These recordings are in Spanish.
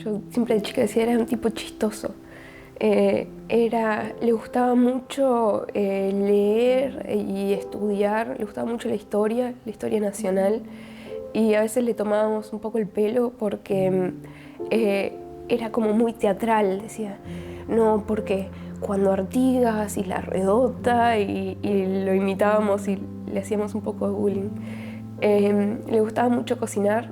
Yo siempre de chica decía, era un tipo chistoso. Le gustaba mucho leer y estudiar, le gustaba mucho la historia nacional, y a veces le tomábamos un poco el pelo porque era como muy teatral, decía, no, porque cuando Artigas y La Redota y lo imitábamos y le hacíamos un poco de bullying. Le gustaba mucho cocinar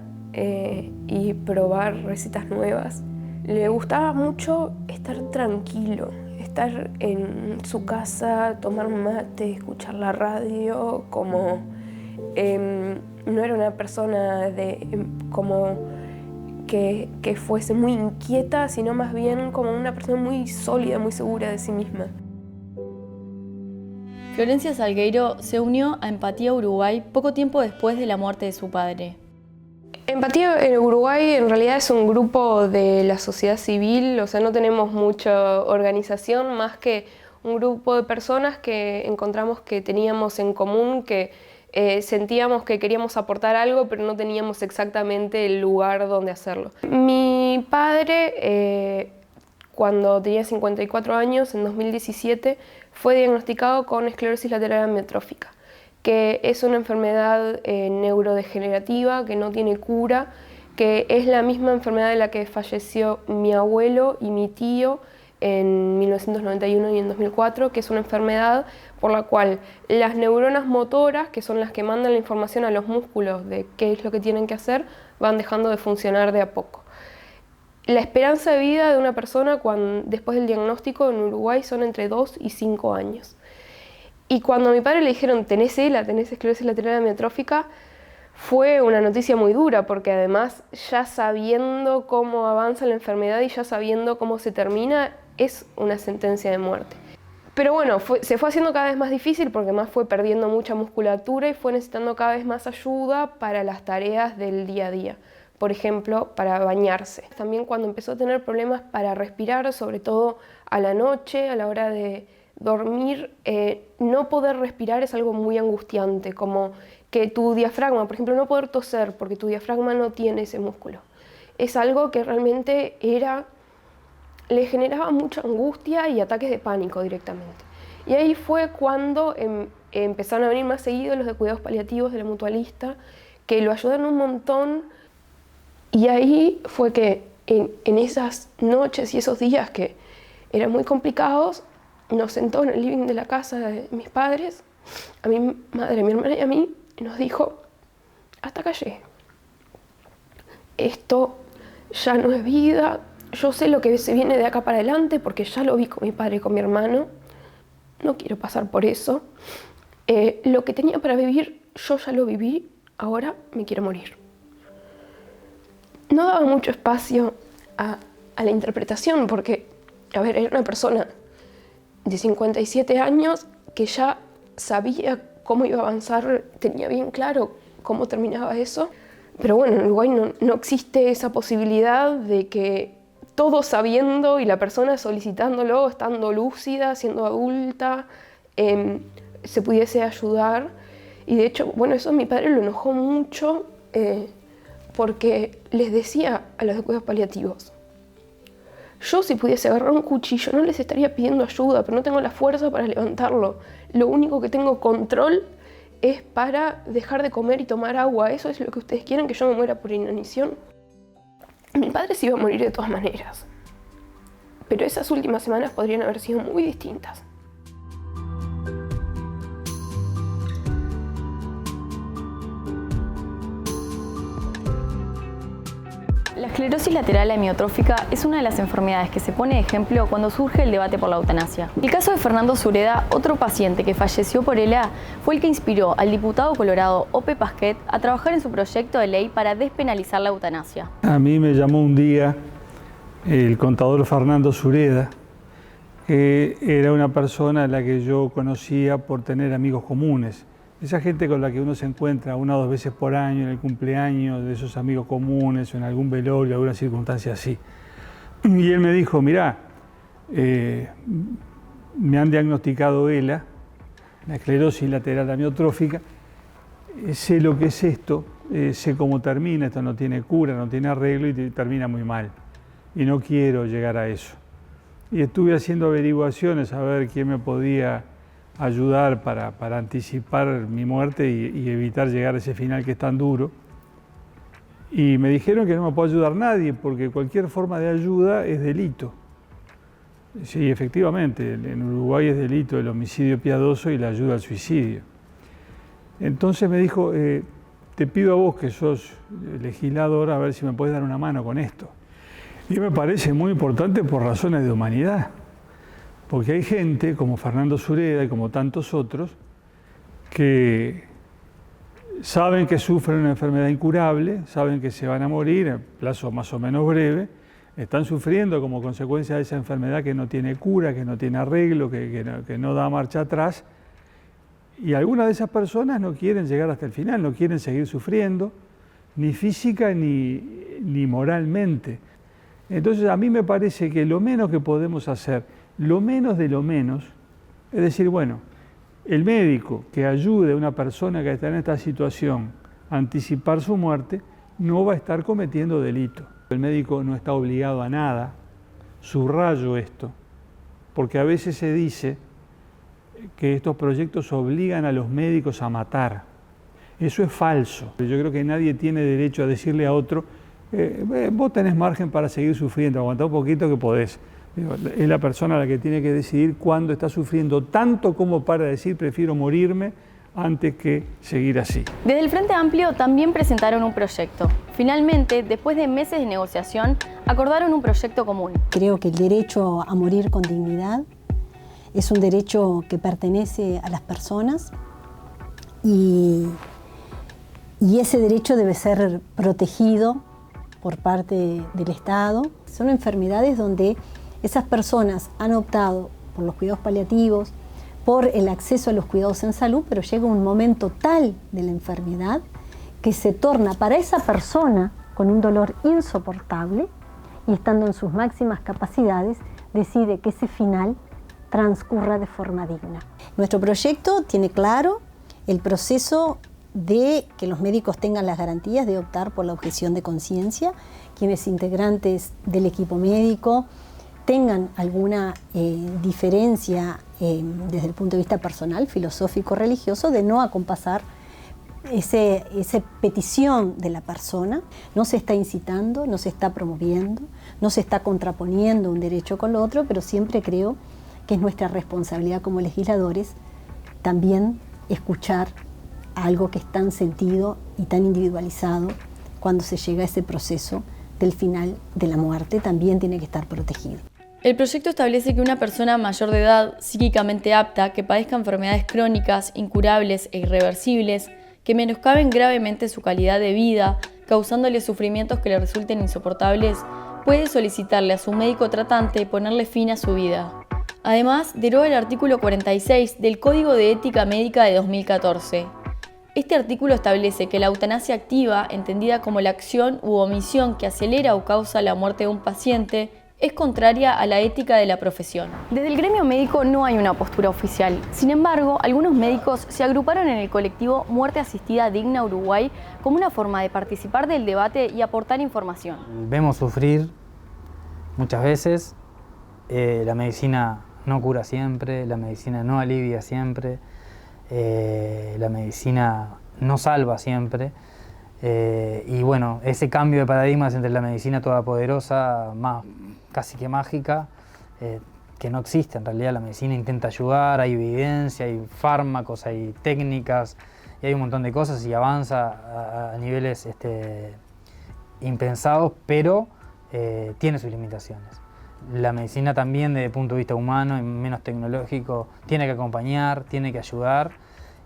y probar recetas nuevas. Le gustaba mucho estar tranquilo, estar en su casa, tomar mate, escuchar la radio, como no era una persona que fuese muy inquieta, sino más bien como una persona muy sólida, muy segura de sí misma. Florencia Salgueiro se unió a Empatía Uruguay poco tiempo después de la muerte de su padre. Empatía en Uruguay en realidad es un grupo de la sociedad civil, o sea, no tenemos mucha organización, más que un grupo de personas que encontramos que teníamos en común, que sentíamos que queríamos aportar algo, pero no teníamos exactamente el lugar donde hacerlo. Mi padre, cuando tenía 54 años, en 2017, fue diagnosticado con esclerosis lateral amiotrófica, que es una enfermedad neurodegenerativa que no tiene cura, que es la misma enfermedad de la que falleció mi abuelo y mi tío en 1991 y en 2004, que es una enfermedad por la cual las neuronas motoras, que son las que mandan la información a los músculos de qué es lo que tienen que hacer, van dejando de funcionar de a poco. La esperanza de vida de una persona después del diagnóstico en Uruguay son entre 2 y 5 años. Y cuando a mi padre le dijeron, tenés esclerosis lateral amiotrófica, fue una noticia muy dura, porque además, ya sabiendo cómo avanza la enfermedad y ya sabiendo cómo se termina, es una sentencia de muerte. Pero bueno, se fue haciendo cada vez más difícil porque más fue perdiendo mucha musculatura y fue necesitando cada vez más ayuda para las tareas del día a día. Por ejemplo, para bañarse. También cuando empezó a tener problemas para respirar, sobre todo a la noche, a la hora de dormir, no poder respirar es algo muy angustiante, como que tu diafragma, por ejemplo, no poder toser porque tu diafragma no tiene ese músculo. Es algo que realmente le generaba mucha angustia y ataques de pánico directamente. Y ahí fue cuando empezaron a venir más seguido los de cuidados paliativos de la mutualista, que lo ayudaron un montón. Y ahí fue que en esas noches y esos días que eran muy complicados, nos sentó en el living de la casa de mis padres, a mi madre, a mi hermana y a mí, y nos dijo, hasta acá llegué. Esto ya no es vida, yo sé lo que se viene de acá para adelante porque ya lo vi con mi padre y con mi hermano, no quiero pasar por eso. Lo que tenía para vivir, yo ya lo viví, ahora me quiero morir. No daba mucho espacio a la interpretación porque, a ver, era una persona de 57 años que ya sabía cómo iba a avanzar, tenía bien claro cómo terminaba eso. Pero bueno, en Uruguay no existe esa posibilidad de que todo sabiendo y la persona solicitándolo, estando lúcida, siendo adulta, se pudiese ayudar. Y de hecho, bueno, eso a mi padre lo enojó mucho porque les decía a los de cuidados paliativos, yo si pudiese agarrar un cuchillo no les estaría pidiendo ayuda, pero no tengo la fuerza para levantarlo. Lo único que tengo control es para dejar de comer y tomar agua. ¿Eso es lo que ustedes quieren, que yo me muera por inanición? Mi padre se iba a morir de todas maneras, pero esas últimas semanas podrían haber sido muy distintas. La esclerosis lateral amiotrófica es una de las enfermedades que se pone de ejemplo cuando surge el debate por la eutanasia. El caso de Fernando Sureda, otro paciente que falleció por ELA, fue el que inspiró al diputado colorado Ope Pasquet a trabajar en su proyecto de ley para despenalizar la eutanasia. A mí me llamó un día el contador Fernando Sureda, que era una persona a la que yo conocía por tener amigos comunes. Esa gente con la que uno se encuentra 1 o 2 veces por año en el cumpleaños de esos amigos comunes o en algún velorio, alguna circunstancia así. Y él me dijo, mirá, me han diagnosticado ELA, la esclerosis lateral amiotrófica, sé lo que es esto, sé cómo termina, esto no tiene cura, no tiene arreglo y termina muy mal. y no quiero llegar a eso. Y estuve haciendo averiguaciones a ver quién me podía ayudar para anticipar mi muerte y evitar llegar a ese final que es tan duro. Y me dijeron que no me puede ayudar nadie porque cualquier forma de ayuda es delito. Sí, efectivamente, en Uruguay es delito el homicidio piadoso y la ayuda al suicidio. Entonces me dijo, te pido a vos que sos legislador a ver si me puedes dar una mano con esto. Y me parece muy importante por razones de humanidad, porque hay gente como Fernando Sureda y como tantos otros que saben que sufren una enfermedad incurable, saben que se van a morir en plazo más o menos breve, están sufriendo como consecuencia de esa enfermedad que no tiene cura, que no tiene arreglo, que no da marcha atrás, y algunas de esas personas no quieren llegar hasta el final, no quieren seguir sufriendo, ni física ni moralmente. Entonces a mí me parece que lo menos que podemos hacer, lo menos de lo menos, es decir, bueno, el médico que ayude a una persona que está en esta situación a anticipar su muerte, no va a estar cometiendo delito. El médico no está obligado a nada, subrayo esto, porque a veces se dice que estos proyectos obligan a los médicos a matar. Eso es falso. Yo creo que nadie tiene derecho a decirle a otro, vos tenés margen para seguir sufriendo, aguantá un poquito que podés. Es la persona la que tiene que decidir cuándo está sufriendo tanto como para decir prefiero morirme antes que seguir así. Desde el Frente Amplio también presentaron un proyecto. Finalmente, después de meses de negociación, acordaron un proyecto común. Creo que el derecho a morir con dignidad es un derecho que pertenece a las personas y ese derecho debe ser protegido por parte del Estado. Son enfermedades donde esas personas han optado por los cuidados paliativos, por el acceso a los cuidados en salud, pero llega un momento tal de la enfermedad que se torna para esa persona con un dolor insoportable y estando en sus máximas capacidades, decide que ese final transcurra de forma digna. Nuestro proyecto tiene claro el proceso de que los médicos tengan las garantías de optar por la objeción de conciencia, quienes integrantes del equipo médico tengan alguna diferencia desde el punto de vista personal, filosófico, religioso, de no acompasar esa petición de la persona. No se está incitando, no se está promoviendo, no se está contraponiendo un derecho con lo otro, pero siempre creo que es nuestra responsabilidad como legisladores también escuchar algo que es tan sentido y tan individualizado cuando se llega a ese proceso del final de la muerte, también tiene que estar protegido. El proyecto establece que una persona mayor de edad, psíquicamente apta, que padezca enfermedades crónicas, incurables e irreversibles, que menoscaben gravemente su calidad de vida, causándole sufrimientos que le resulten insoportables, puede solicitarle a su médico tratante ponerle fin a su vida. Además, deroga el artículo 46 del Código de Ética Médica de 2014. Este artículo establece que la eutanasia activa, entendida como la acción u omisión que acelera o causa la muerte de un paciente, es contraria a la ética de la profesión. Desde el gremio médico no hay una postura oficial. Sin embargo, algunos médicos se agruparon en el colectivo Muerte Asistida Digna Uruguay como una forma de participar del debate y aportar información. Vemos sufrir muchas veces, la medicina no cura siempre, la medicina no alivia siempre, la medicina no salva siempre. Y bueno, ese cambio de paradigmas entre la medicina todopoderosa, casi que mágica, que no existe en realidad. La medicina intenta ayudar, hay evidencia, hay fármacos, hay técnicas, y hay un montón de cosas y avanza a niveles impensados, pero tiene sus limitaciones. La medicina también, desde el punto de vista humano y menos tecnológico, tiene que acompañar, tiene que ayudar.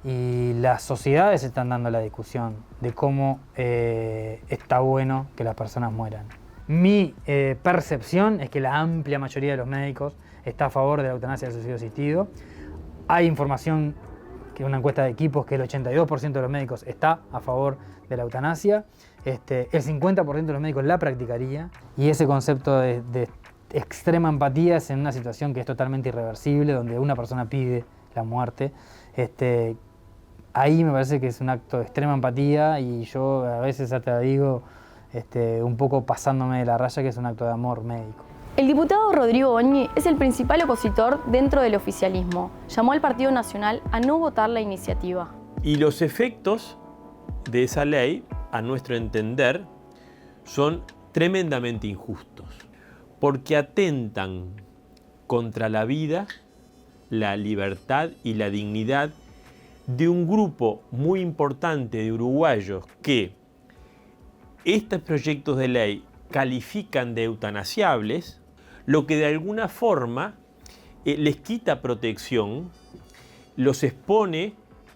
Y las sociedades están dando la discusión de cómo está bueno que las personas mueran. Mi percepción es que la amplia mayoría de los médicos está a favor de la eutanasia del suicidio asistido. Hay información, que una encuesta de equipos, que el 82% de los médicos está a favor de la eutanasia. El 50% de los médicos la practicaría. Y ese concepto de extrema empatía es en una situación que es totalmente irreversible, donde una persona pide la muerte. Ahí me parece que es un acto de extrema empatía y yo a veces hasta digo, un poco pasándome de la raya, que es un acto de amor médico. El diputado Rodrigo Goñi es el principal opositor dentro del oficialismo. Llamó al Partido Nacional a no votar la iniciativa. Y los efectos de esa ley, a nuestro entender, son tremendamente injustos, porque atentan contra la vida, la libertad y la dignidad de un grupo muy importante de uruguayos que estos proyectos de ley califican de eutanasiables, lo que de alguna forma les quita protección, los expone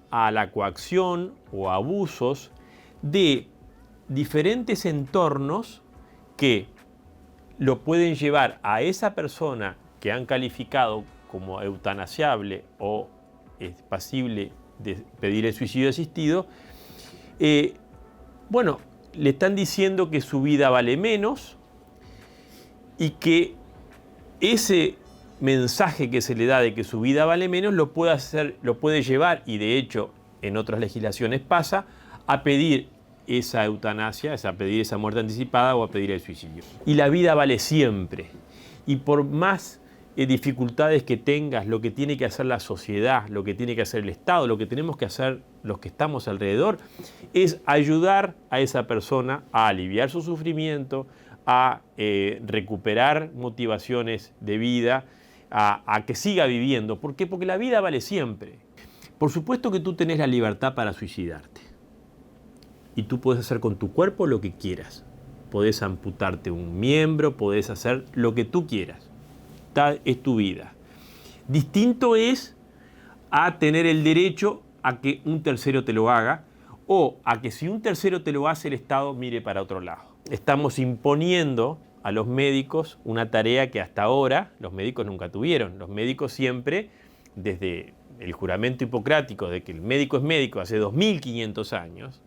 a la coacción o abusos de diferentes entornos que lo pueden llevar a esa persona que han calificado como eutanasiable o es pasible de pedir el suicidio asistido, bueno, le están diciendo que su vida vale menos y que ese mensaje que se le da de que su vida vale menos lo puede llevar, y de hecho en otras legislaciones pasa, a pedir esa eutanasia, a pedir esa muerte anticipada o a pedir el suicidio. Y la vida vale siempre. Y por más dificultades que tengas, lo que tiene que hacer la sociedad, lo que tiene que hacer el Estado, lo que tenemos que hacer los que estamos alrededor, es ayudar a esa persona a aliviar su sufrimiento, a recuperar motivaciones de vida, a que siga viviendo. ¿Por qué? Porque la vida vale siempre. Por supuesto que tú tenés la libertad para suicidarte. Y tú puedes hacer con tu cuerpo lo que quieras. Podés amputarte un miembro, podés hacer lo que tú quieras. Es tu vida. Distinto es a tener el derecho a que un tercero te lo haga, o a que si un tercero te lo hace, el Estado mire para otro lado. Estamos imponiendo a los médicos una tarea que hasta ahora los médicos nunca tuvieron. Los médicos siempre, desde el juramento hipocrático de que el médico es médico hace 2500 años,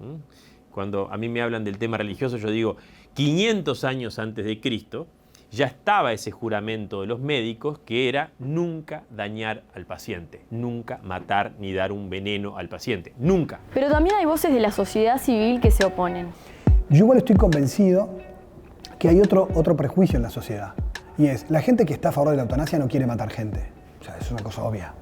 cuando a mí me hablan del tema religioso, yo digo 500 años antes de Cristo, ya estaba ese juramento de los médicos que era nunca dañar al paciente, nunca matar ni dar un veneno al paciente, nunca. Pero también hay voces de la sociedad civil que se oponen. Yo igual estoy convencido que hay otro prejuicio en la sociedad, y es, la gente que está a favor de la eutanasia no quiere matar gente, o sea, es una cosa obvia.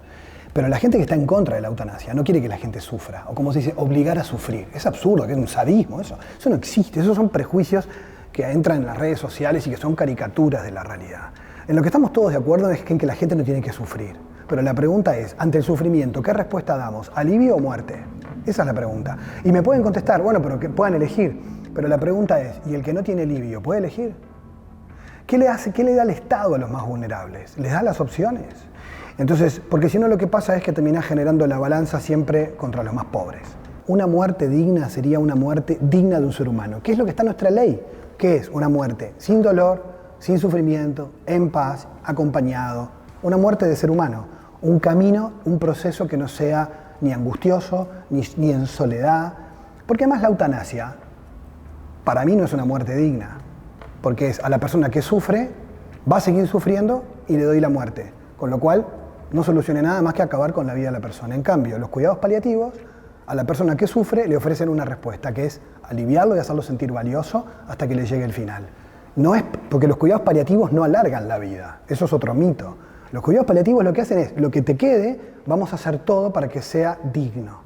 Pero la gente que está en contra de la eutanasia no quiere que la gente sufra, o como se dice, obligar a sufrir. Es absurdo, que es un sadismo, eso no existe, esos son prejuicios que entran en las redes sociales y que son caricaturas de la realidad. En lo que estamos todos de acuerdo es en que la gente no tiene que sufrir. Pero la pregunta es, ante el sufrimiento, ¿qué respuesta damos? ¿Alivio o muerte? Esa es la pregunta. Y me pueden contestar, bueno, pero que puedan elegir. Pero la pregunta es, ¿y el que no tiene alivio puede elegir? ¿Qué le da el Estado a los más vulnerables? ¿Les da las opciones? Entonces, porque si no lo que pasa es que termina generando la balanza siempre contra los más pobres. Una muerte digna sería una muerte digna de un ser humano. ¿Qué es lo que está en nuestra ley? ¿Qué es? Una muerte sin dolor, sin sufrimiento, en paz, acompañado. Una muerte de ser humano. Un camino, un proceso que no sea ni angustioso, ni en soledad. Porque además la eutanasia, para mí no es una muerte digna. Porque es a la persona que sufre, va a seguir sufriendo y le doy la muerte. Con lo cual, no solucione nada más que acabar con la vida de la persona. En cambio, los cuidados paliativos, a la persona que sufre le ofrecen una respuesta, que es aliviarlo y hacerlo sentir valioso hasta que le llegue el final. No es porque los cuidados paliativos no alargan la vida, eso es otro mito. Los cuidados paliativos lo que hacen es, lo que te quede, vamos a hacer todo para que sea digno.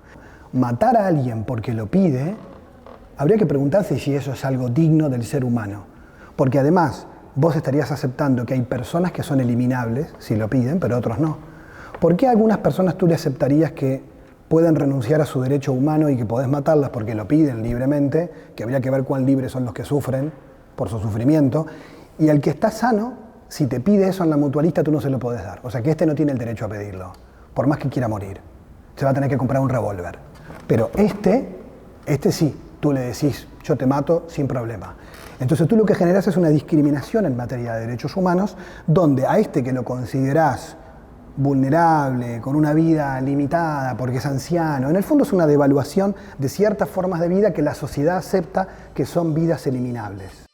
Matar a alguien porque lo pide, habría que preguntarse si eso es algo digno del ser humano. Porque además, vos estarías aceptando que hay personas que son eliminables, si lo piden, pero otros no. ¿Por qué a algunas personas tú le aceptarías que pueden renunciar a su derecho humano y que podés matarlas porque lo piden libremente, que habría que ver cuán libres son los que sufren por su sufrimiento, y al que está sano, si te pide eso en la mutualista, tú no se lo podés dar? O sea que este no tiene el derecho a pedirlo, por más que quiera morir. Se va a tener que comprar un revólver. Pero este sí, tú le decís, yo te mato sin problema. Entonces tú lo que generas es una discriminación en materia de derechos humanos, donde a este que lo considerás vulnerable, con una vida limitada porque es anciano, en el fondo es una devaluación de ciertas formas de vida que la sociedad acepta que son vidas eliminables.